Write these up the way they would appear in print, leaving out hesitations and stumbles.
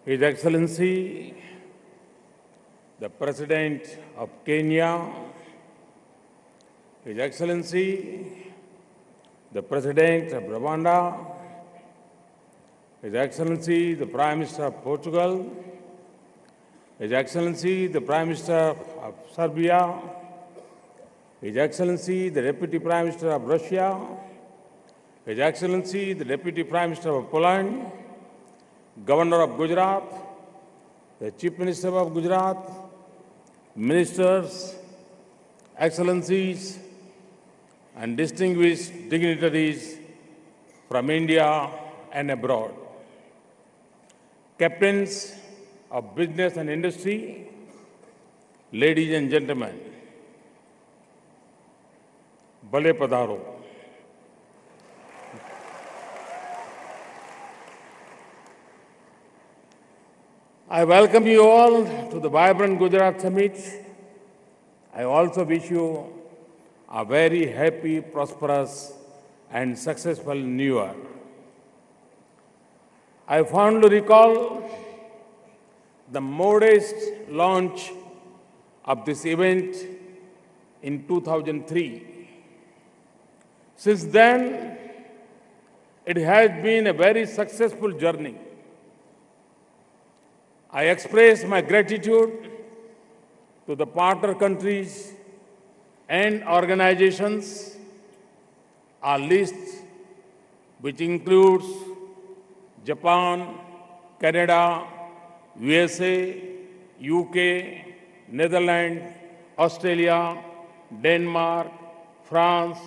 His Excellency, the President of Kenya, His Excellency, the President of Rwanda, His Excellency, the Prime Minister of Portugal, His Excellency, the Prime Minister of Serbia, His Excellency, the Deputy Prime Minister of Russia, His Excellency, the Deputy Prime Minister of Poland, Governor of Gujarat, the Chief Minister of Gujarat, Ministers, Excellencies, and distinguished dignitaries from India and abroad, captains of business and industry, ladies and gentlemen, Bale Padaro. I welcome you all to the vibrant Gujarat Summit. I also wish you a very happy, prosperous, and successful New Year. I fondly recall the modest launch of this event in 2003. Since then, it has been a very successful journey. I express my gratitude to the partner countries and organizations. Our list, which includes Japan, Canada, USA, UK, Netherlands, Australia, Denmark, France,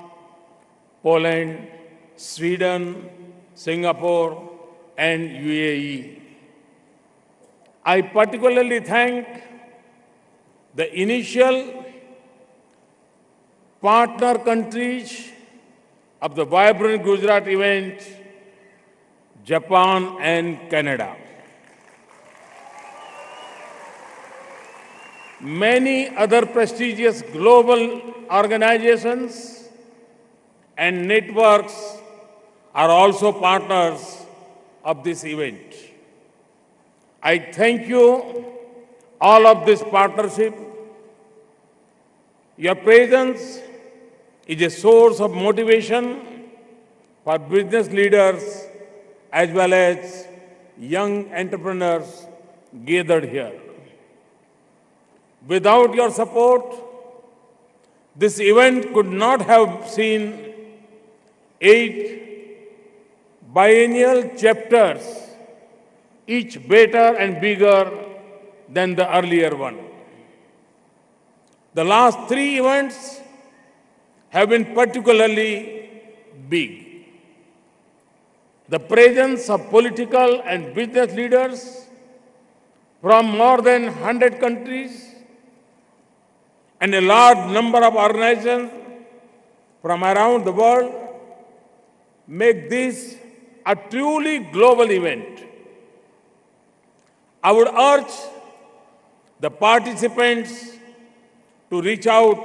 Poland, Sweden, Singapore, and UAE. I particularly thank the initial partner countries of the vibrant Gujarat event, Japan and Canada. Many other prestigious global organizations and networks are also partners of this event. I thank you all of this partnership. Your presence is a source of motivation for business leaders as well as young entrepreneurs gathered here. Without your support, this event could not have seen 8 biennial chapters, each better and bigger than the earlier one. The last 3 events have been particularly big. The presence of political and business leaders from more than 100 countries and a large number of organizations from around the world make this a truly global event. I would urge the participants to reach out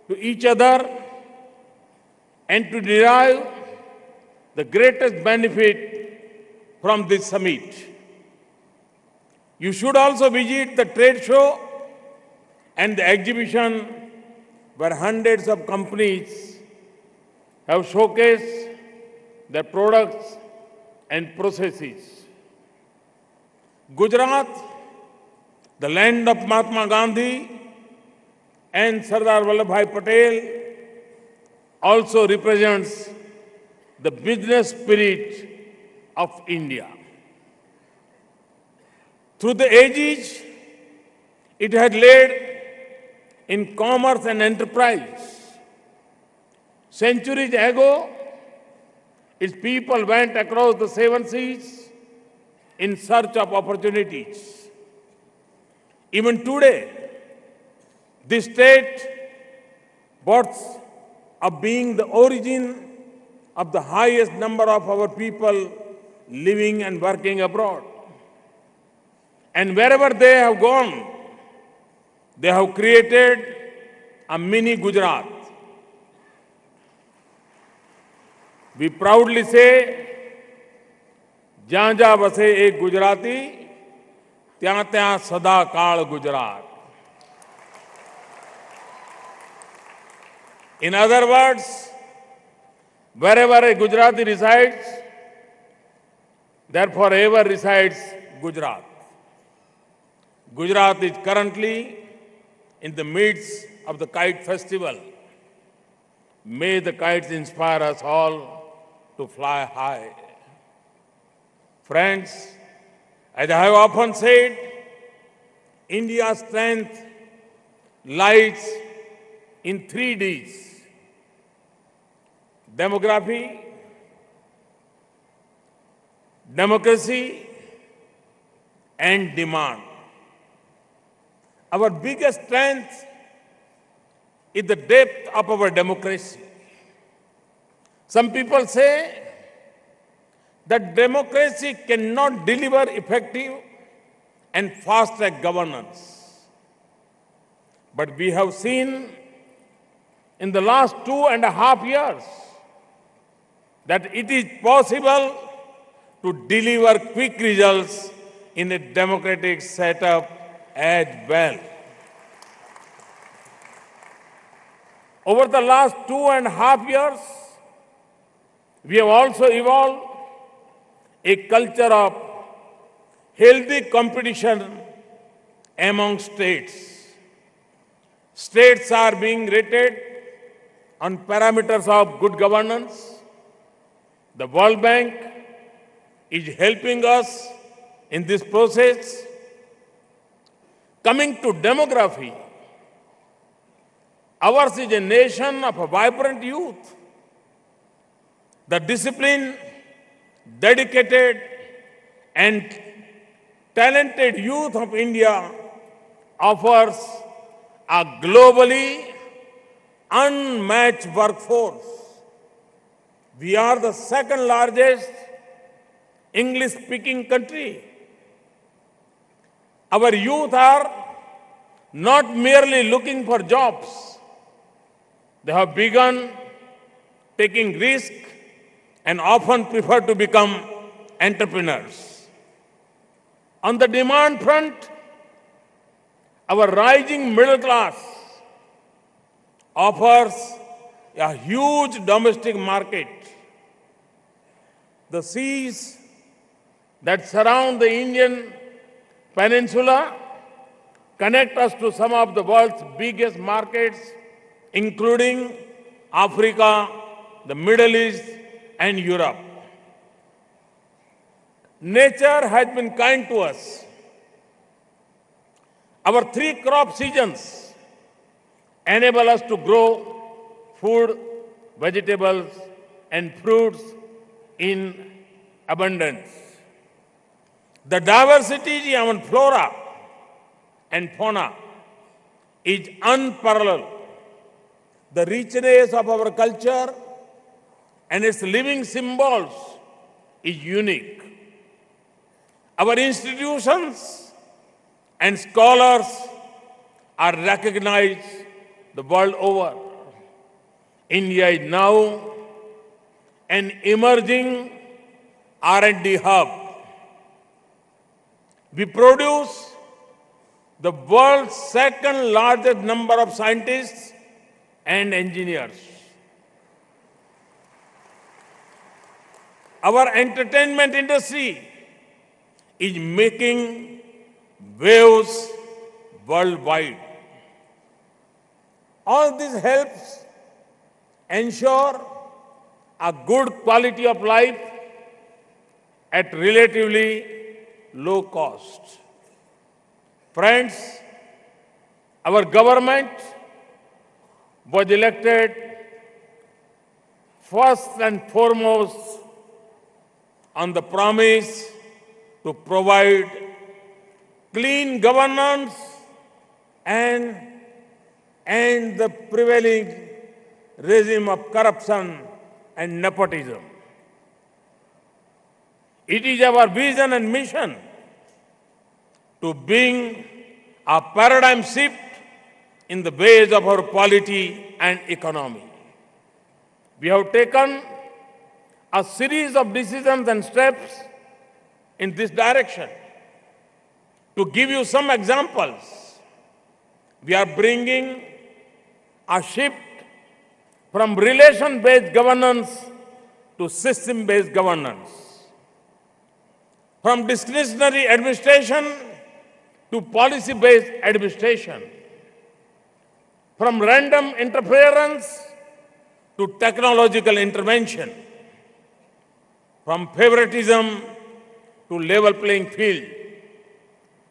to each other and to derive the greatest benefit from this summit. You should also visit the trade show and the exhibition where hundreds of companies have showcased their products and processes. Gujarat, the land of Mahatma Gandhi and Sardar Vallabhbhai Patel, also represents the business spirit of India. Through the ages, it had led in commerce and enterprise. Centuries ago, its people went across the 7 seas in search of opportunities. Even today, this state boasts of being the origin of the highest number of our people living and working abroad. And wherever they have gone, they have created a mini Gujarat. We proudly say, जहाँ जहाँ बसे एक गुजराती ત્યાં ત્યાં સદાકાળ Gujarat. In other words, wherever a Gujarati resides, there forever resides Gujarat. Gujarat is currently in the midst of the kite festival. May the kites inspire us all to fly high. Friends, as I have often said, India's strength lies in 3 Ds: demography, democracy, and demand. Our biggest strength is the depth of our democracy. Some people say that democracy cannot deliver effective and fast-track governance. But we have seen in the last 2.5 years that it is possible to deliver quick results in a democratic setup as well. Over the last 2.5 years, we have also evolved a culture of healthy competition among states. States are being rated on parameters of good governance. The World Bank is helping us in this process. Coming to demography, ours is a nation of a vibrant youth. The disciplined, dedicated, and talented youth of India offers a globally unmatched workforce. We are the second largest English-speaking country. Our youth are not merely looking for jobs. They have begun taking risks and often prefer to become entrepreneurs. On the demand front, our rising middle class offers a huge domestic market. The seas that surround the Indian peninsula connect us to some of the world's biggest markets, including Africa, the Middle East, and Europe. Nature has been kind to us. Our 3 crop seasons enable us to grow food, vegetables, and fruits in abundance. The diversity in flora and fauna is unparalleled. The richness of our culture and its living symbols is unique. Our institutions and scholars are recognized the world over. India is now an emerging R&D hub. We produce the world's second largest number of scientists and engineers. Our entertainment industry is making waves worldwide. All this helps ensure a good quality of life at relatively low cost. Friends, our government was elected first and foremost on the promise to provide clean governance and end the prevailing regime of corruption and nepotism. It is our vision and mission to bring a paradigm shift in the ways of our polity and economy. We have taken a series of decisions and steps in this direction. To give you some examples, we are bringing a shift from relation-based governance to system-based governance, from discretionary administration to policy-based administration, from random interference to technological intervention, from favoritism to level playing field,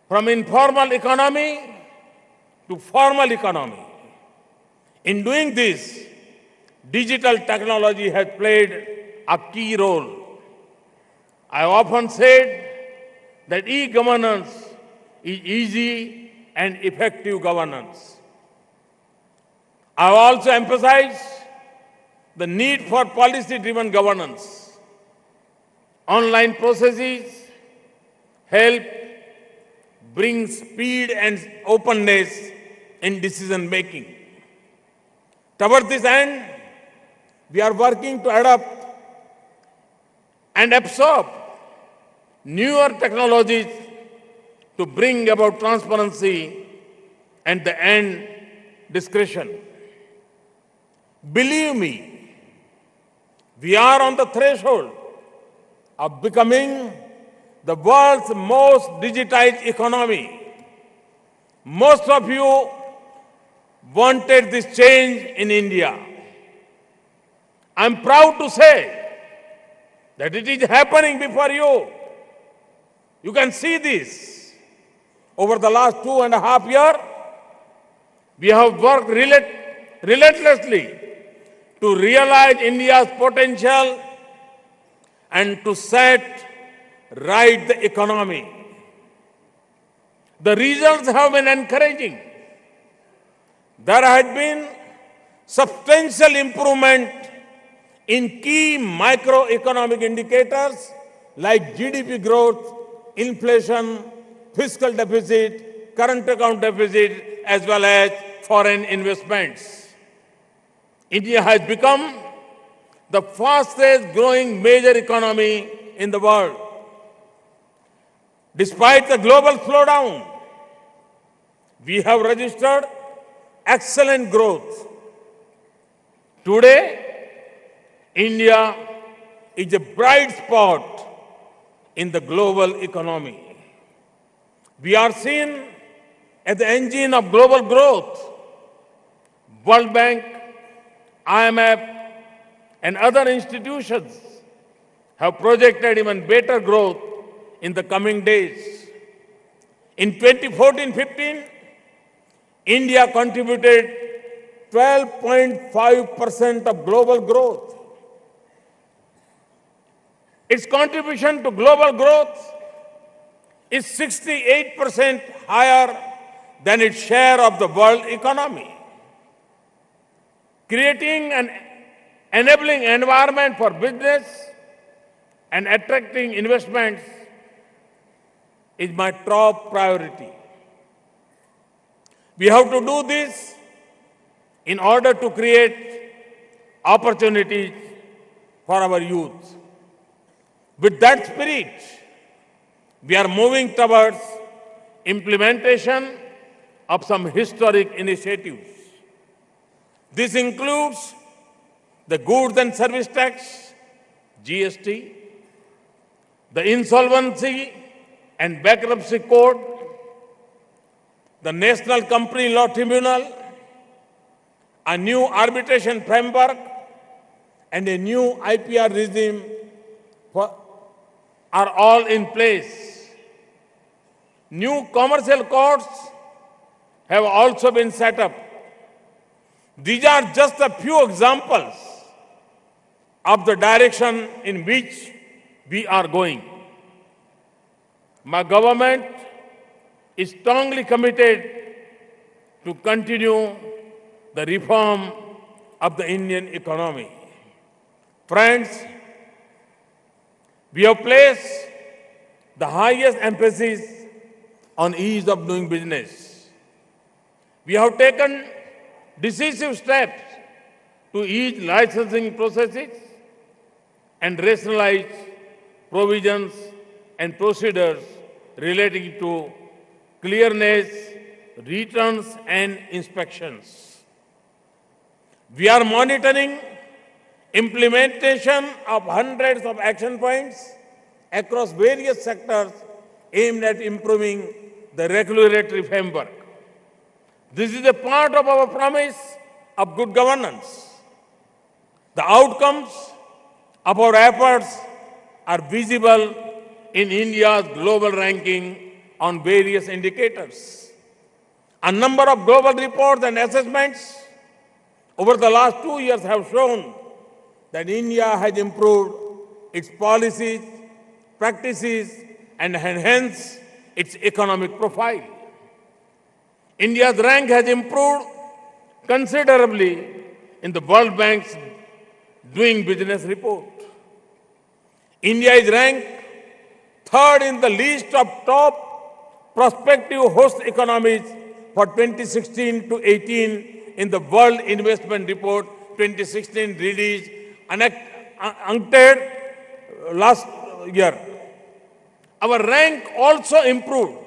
from informal economy to formal economy. In doing this, digital technology has played a key role. I often said that e-governance is easy and effective governance. I also emphasized the need for policy-driven governance. Online processes help bring speed and openness in decision-making. Toward this end, we are working to adopt and absorb newer technologies to bring about transparency and the end discretion. Believe me, we are on the threshold of becoming the world's most digitized economy. Most of you wanted this change in India. I'm proud to say that it is happening before you. You can see this. Over the last 2.5 years, we have worked relentlessly to realize India's potential and to set right the economy. The results have been encouraging. There had been substantial improvement in key microeconomic indicators like GDP growth, inflation, fiscal deficit, current account deficit, as well as foreign investments. India has become the fastest growing major economy in the world. Despite the global slowdown, we have registered excellent growth. Today, India is a bright spot in the global economy. We are seen as the engine of global growth. World Bank, IMF, and other institutions have projected even better growth in the coming days. In 2014-15, India contributed 12.5% of global growth. Its contribution to global growth is 68% higher than its share of the world economy. Creating an enabling environment for business and attracting investments is my top priority. We have to do this in order to create opportunities for our youth. With that spirit, we are moving towards implementation of some historic initiatives. This includes the Goods and Service Tax, GST, the Insolvency and Bankruptcy Code, the National Company Law Tribunal, a new arbitration framework, and a new IPR regime are all in place. New commercial courts have also been set up. These are just a few examples of the direction in which we are going. My government is strongly committed to continue the reform of the Indian economy. Friends, we have placed the highest emphasis on ease of doing business. We have taken decisive steps to ease licensing processes and rationalize provisions and procedures relating to clearness, returns and inspections. We are monitoring implementation of hundreds of action points across various sectors aimed at improving the regulatory framework. This is a part of our promise of good governance. The outcomes of our efforts are visible in India's global ranking on various indicators. A number of global reports and assessments over the last 2 years have shown that India has improved its policies, practices, and enhanced its economic profile. India's rank has improved considerably in the World Bank's Doing Business report. India is ranked third in the list of top prospective host economies for 2016 to 18 in the World Investment Report 2016 released UNCTAD last year. Our rank also improved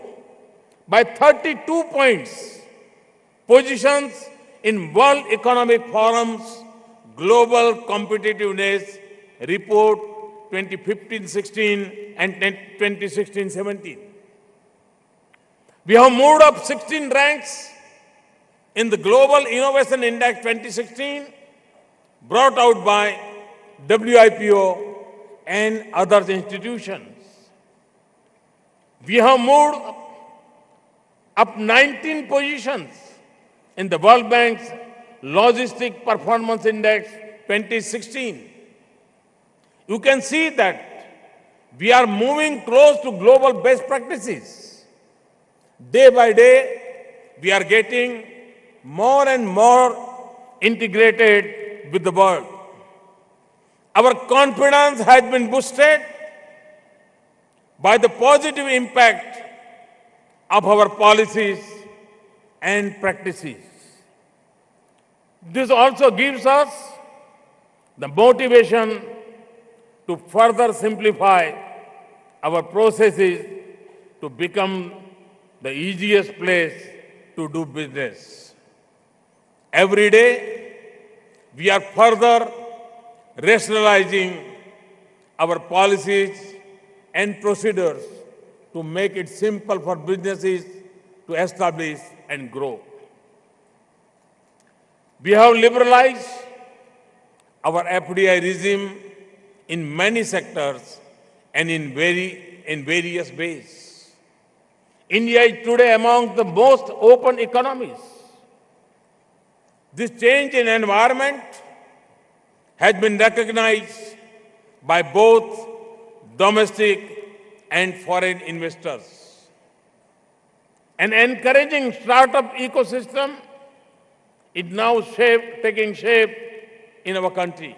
by 32 points, positions in World Economic Forum's Global Competitiveness Report 2015-16 and 2016-17. We have moved up 16 ranks in the Global Innovation Index 2016 brought out by WIPO and other institutions. We have moved up 19 positions in the World Bank's Logistic Performance Index 2016. You can see that we are moving close to global best practices. Day by day, we are getting more and more integrated with the world. Our confidence has been boosted by the positive impact of our policies and practices. This also gives us the motivation to further simplify our processes to become the easiest place to do business. Every day, we are further rationalizing our policies and procedures to make it simple for businesses to establish and grow. We have liberalized our FDI regime in many sectors and in various ways. India is today among the most open economies. This change in environment has been recognized by both domestic and foreign investors. An encouraging startup ecosystem is now taking shape in our country.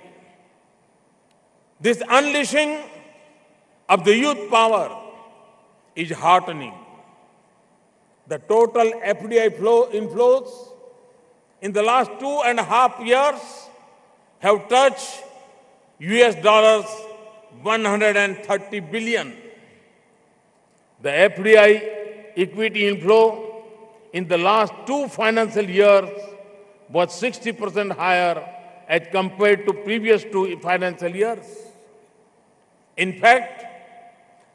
This unleashing of the youth power is heartening. The total FDI inflows in the last 2.5 years have touched US $130 billion. The FDI equity inflow in the last 2 financial years was 60% higher as compared to previous 2 financial years. In fact,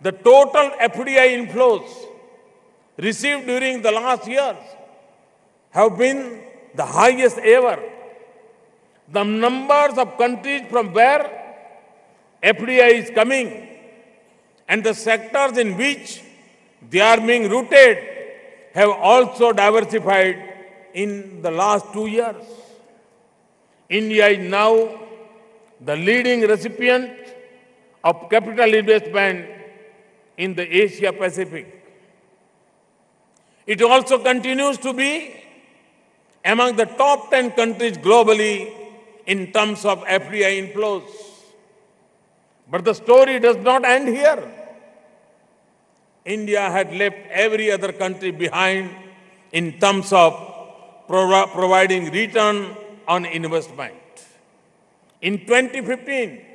the total FDI inflows received during the last years have been the highest ever. The numbers of countries from where FDI is coming and the sectors in which they are being rooted have also diversified in the last 2 years. India is now the leading recipient of capital investment in the Asia Pacific. It also continues to be among the top 10 countries globally in terms of FDI inflows. But the story does not end here. India had left every other country behind in terms of providing return on investment. In 2015,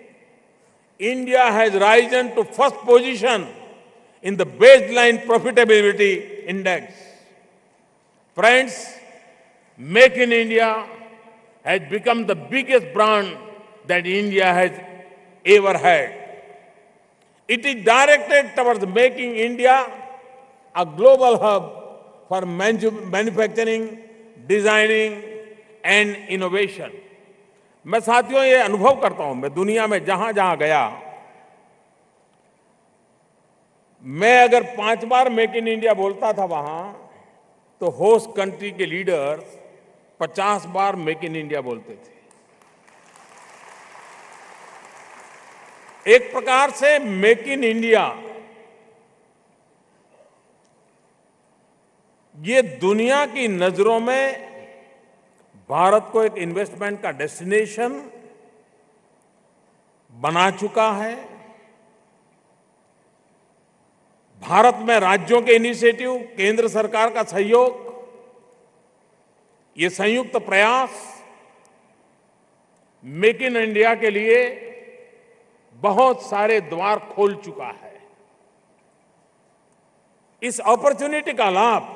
India has risen to first position in the baseline profitability index. Friends, Make in India has become the biggest brand that India has ever had. It is directed towards making India a global hub for manufacturing, designing and innovation. मैं साथियों ये अनुभव करता हूं, मैं दुनिया में जहां जहां गया, मैं अगर 5 बार मेक इन इंडिया बोलता था वहां, तो होस्ट कंट्री के leaders 50 bar make in India बोलते थे. एक प्रकार से मेक इन इंडिया ये दुनिया की नजरों में भारत को एक इन्वेस्टमेंट का डेस्टिनेशन बना चुका है. भारत में राज्यों के इनिशिएटिव, केंद्र सरकार का सहयोग, ये संयुक्त प्रयास मेक इन इंडिया के लिए बहुत सारे द्वार खोल चुका है. इस अपॉर्चुनिटी का लाभ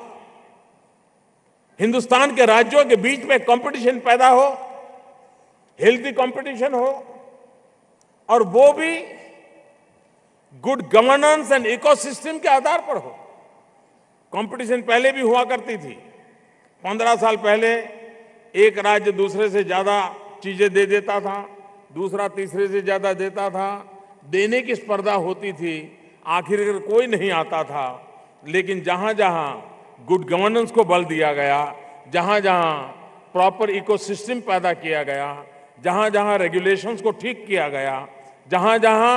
हिंदुस्तान के राज्यों के बीच में कंपटीशन पैदा हो, हेल्थी कंपटीशन हो, और वो भी गुड गवर्नेंस एंड इकोसिस्टम के आधार पर हो. कंपटीशन पहले भी हुआ करती थी. 15 साल पहले एक राज्य दूसरे से ज्यादा चीजें दे देता था, दूसरा तीसरे से ज्यादा देता था. देने की स्पर्धा होती थी, आखिर कोई नहीं आता था. लेकिन जहां जहां गुड गवर्नेंस को बल दिया गया, जहां जहां प्रॉपर इकोसिस्टम पैदा किया गया, जहां जहां रेगुलेशंस को ठीक किया गया, जहां जहां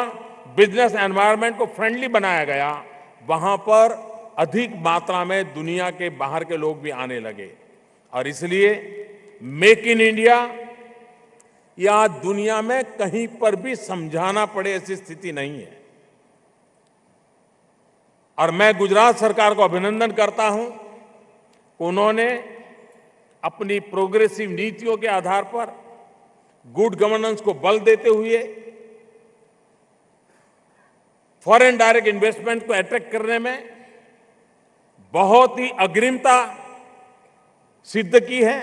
बिजनेस एनवायरनमेंट को फ्रेंडली बनाया गया, वहां पर अधिक मात्रा में दुनिया के बाहर के लोग भी आने लगे. और इसलिए मेक इन इंडिया या दुनिया में कहीं पर भी समझाना पड़े ऐसी स्थिति नहीं है. और मैं गुजरात सरकार को अभिनंदन करता हूं, उन्होंने अपनी प्रोग्रेसिव नीतियों के आधार पर गुड गवर्नेंस को बल देते हुए फॉरेन डायरेक्ट इन्वेस्टमेंट को अट्रैक्ट करने में बहुत ही अग्रिमता सिद्ध की है.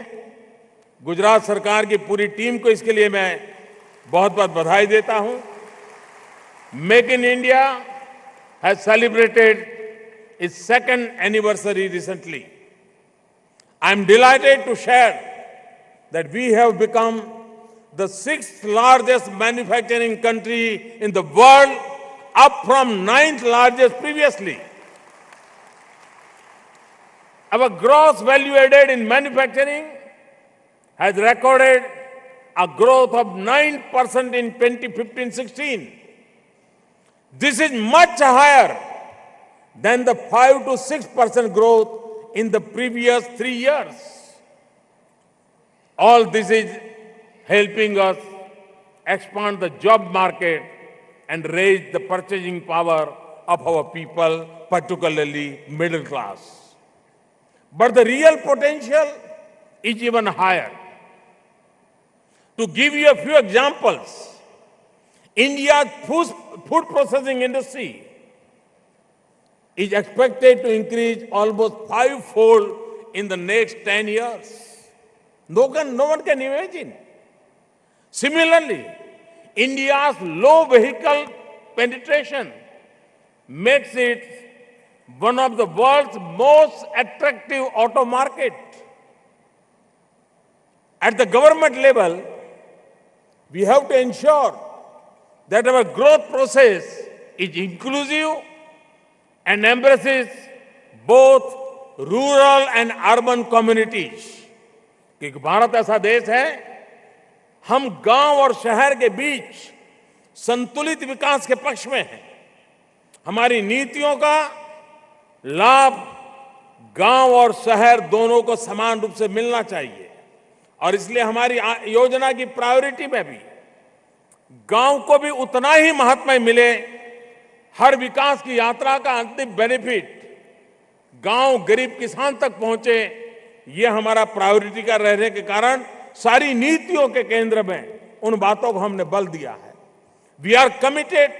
गुजरात सरकार की पूरी टीम को इसके लिए मैं बहुत बहुत बधाई देता हूं. Make in India has celebrated its second anniversary recently. I am delighted to share that we have become the 6th largest manufacturing country in the world, up from 9th largest previously. Our gross value added in manufacturing has recorded a growth of 9% in 2015-16. This is much higher than the 5 to 6% growth in the previous 3 years. All this is helping us expand the job market and raise the purchasing power of our people, particularly middle class. But the real potential is even higher. To give you a few examples, India's food processing industry is expected to increase almost 5-fold in the next 10 years. No one can imagine. Similarly, India's low vehicle penetration makes it one of the world's most attractive auto market. At the government level, we have to ensure that our growth process is inclusive and embraces both rural and urban communities. क्योंकि भारत ऐसा देश है, हम गांव और शहर के बीच संतुलित विकास के पक्ष में हैं. हमारी नीतियों का लाभ गांव और शहर दोनों को समान रूप से मिलना चाहिए. और इसलिए हमारी योजना की प्रायोरिटी में भी गांव को भी उतना ही महत्व मिले. हर विकास की यात्रा का अंतिम बेनिफिट गांव गरीब किसान तक पहुंचे, ये हमारा प्रायोरिटी का रहने के कारण सारी नीतियों के केंद्र में उन बातों को हमने बल दिया है. We are committed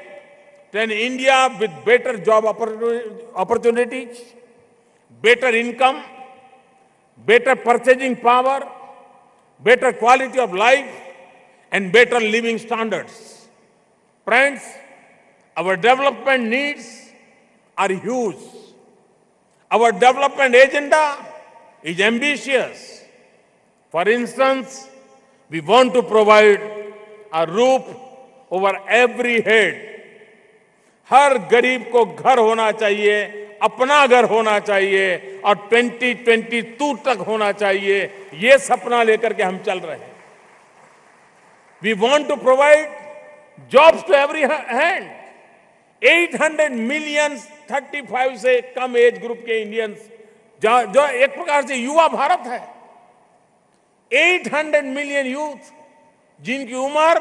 to an India with better job opportunities, better income, better purchasing power, better quality of life, and better living standards. Friends, our development needs are huge. Our development agenda is ambitious. For instance, we want to provide a roof over every head. हर गरीब को घर होना चाहिए, अपना घर होना चाहिए और 2022 तक होना चाहिए, ये सपना लेकर के हम चल रहे हैं. We want to provide jobs to every hand. 800 million 35 से कम एज ग्रुप के इंडियंस, जो एक प्रकार से युवा भारत है. 800 मिलियन यूथ जिनकी उम्र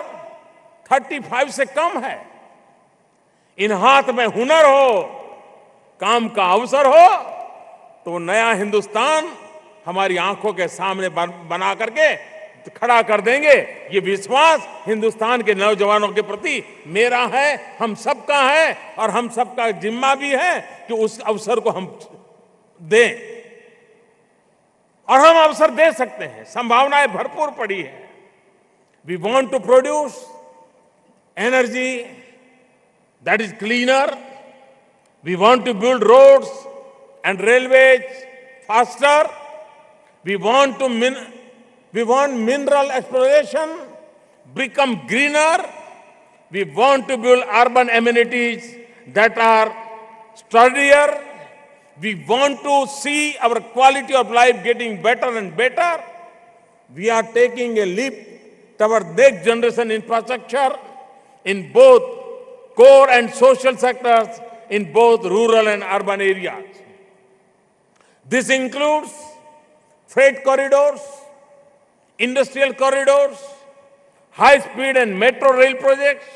35 से कम है. इन हाथ में हुनर हो, काम का अवसर हो, तो नया हिंदुस्तान हमारी आंखों के सामने बना करके खड़ा कर देंगे. ये विश्वास हिंदुस्तान के नौजवानों के प्रति मेरा है, हम सबका है और हम सबका जिम्मा भी है कि उस अवसर को हम दें. और हम अवसर दे सकते हैं, संभावनाएं भरपूर पड़ी है. We want to produce energy that is cleaner. We want to build roads and railways faster. We want mineral exploration become greener. We want to build urban amenities that are sturdier. We want to see our quality of life getting better and better. We are taking a leap toward next generation infrastructure in both core and social sectors in both rural and urban areas. This includes freight corridors, industrial corridors, high-speed and metro rail projects,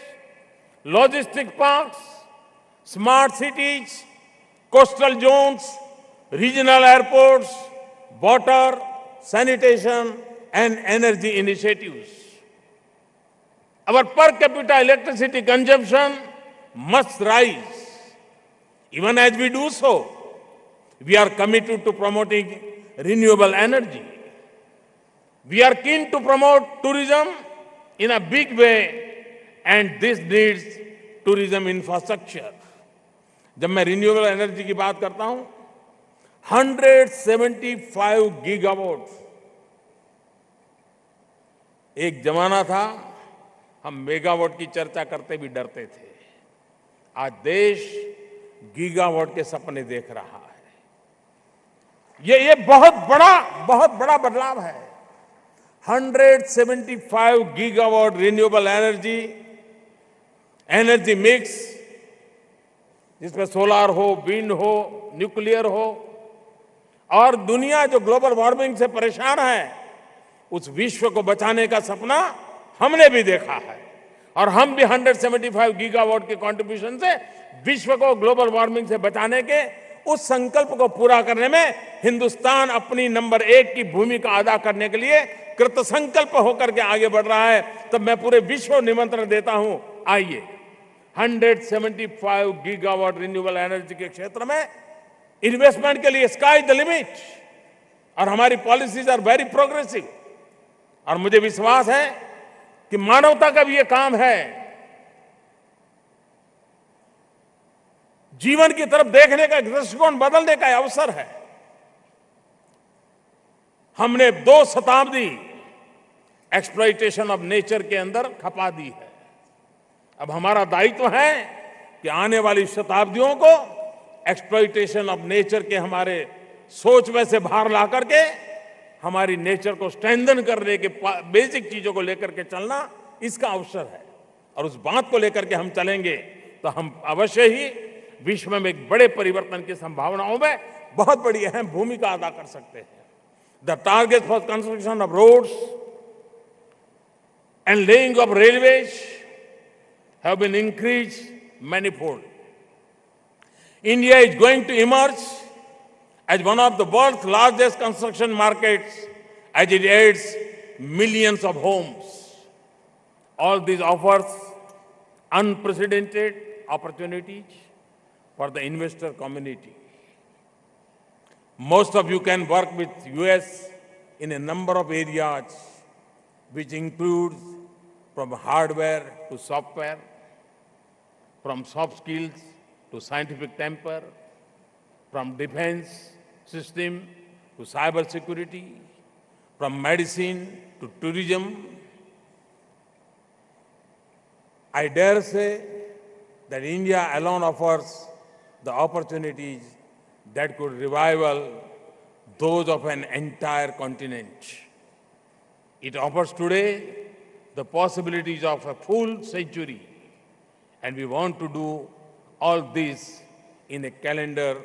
logistic parks, smart cities, coastal zones, regional airports, water, sanitation, and energy initiatives. Our per capita electricity consumption must rise. Even as we do so, we are committed to promoting renewable energy. We are keen to promote tourism in a big way, and this needs tourism infrastructure. जब मैं renewable energy की बात करता हूं, 175 gigawatt. एक जमाना था हम मेगावाट की चर्चा करते भी डरते थे. आज देश गीगावाट के सपने देख रहा है. ये बहुत बड़ा बदलाव है. 175 गीगावाट रिन्यूएबल एनर्जी मिक्स, जिसमें सोलार हो, विंड हो, न्यूक्लियर हो, और दुनिया जो ग्लोबल वार्मिंग से परेशान है, उस विश्व को बचाने का सपना हमने भी देखा है. और हम भी 175 गीगावाट के कंट्रीब्यूशन से विश्व को ग्लोबल वार्मिंग से बचाने के उस संकल्प को पूरा करने में हिंदुस्तान अपनी नंबर 1 की भूमिका अदा करने के लिए कृतसंकल्प होकर के आगे बढ़ रहा है. तब मैं पूरे विश्व को निमंत्रण देता हूं, आइए 175 गीगावाट रिन्यूएबल एनर्जी के क्षेत्र में इन्वेस्टमेंट के लिए स्काई इज द लिमिट. और हमारी पॉलिसीज आर वेरी प्रोग्रेसिव. और मुझे विश्वास है कि मानवता का भी ये काम है, जीवन की तरफ देखने का दृष्टिकोण बदलने का अवसर है. हमने 2 शताब्दी एक्सप्लॉइटेशन ऑफ नेचर के अंदर खपा दी है. अब हमारा दायित्व है कि आने वाली शताब्दियों को एक्सप्लॉइटेशन ऑफ नेचर के हमारे सोच में से बाहर ला करके हमारी नेचर को स्ट्रेंथन करने के बेसिक चीजों को लेकर के चलना इसका अवसर है. और उस बात को लेकर के हम चलेंगे तो हम अवश्य ही विश्व में एक बड़े परिवर्तन की संभावनाओं में बहुत बड़ी अहम भूमिका अदा कर सकते हैं. The target for construction of roads and laying of railways have been increased manifold. India is going to emerge as one of the world's largest construction markets as it adds millions of homes. All these offers unprecedented opportunities for the investor community. Most of you can work with US in a number of areas, which includes from hardware to software, from soft skills to scientific temper, from defense system to cyber security, from medicine to tourism. I dare say that India alone offers the opportunities that could revival those of an entire continent. It offers today the possibilities of a full century, and we want to do all this in a calendar,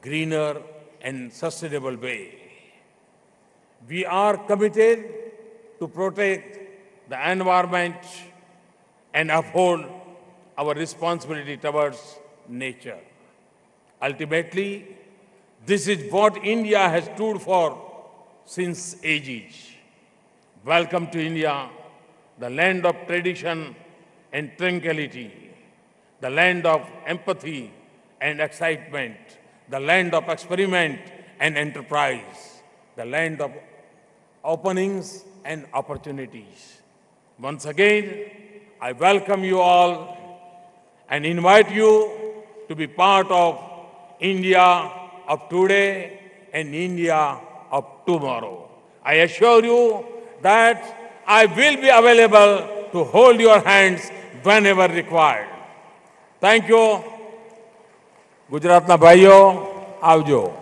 greener and sustainable way. We are committed to protect the environment and uphold our responsibility towards nature. Ultimately, this is what India has stood for since ages. Welcome to India, the land of tradition and tranquility, the land of empathy and excitement, the land of experiment and enterprise, the land of openings and opportunities. Once again, I welcome you all and invite you to be part of India of today and India of tomorrow. I assure you that I will be available to hold your hands whenever required. Thank you. Gujaratna bhaiyo, avjo.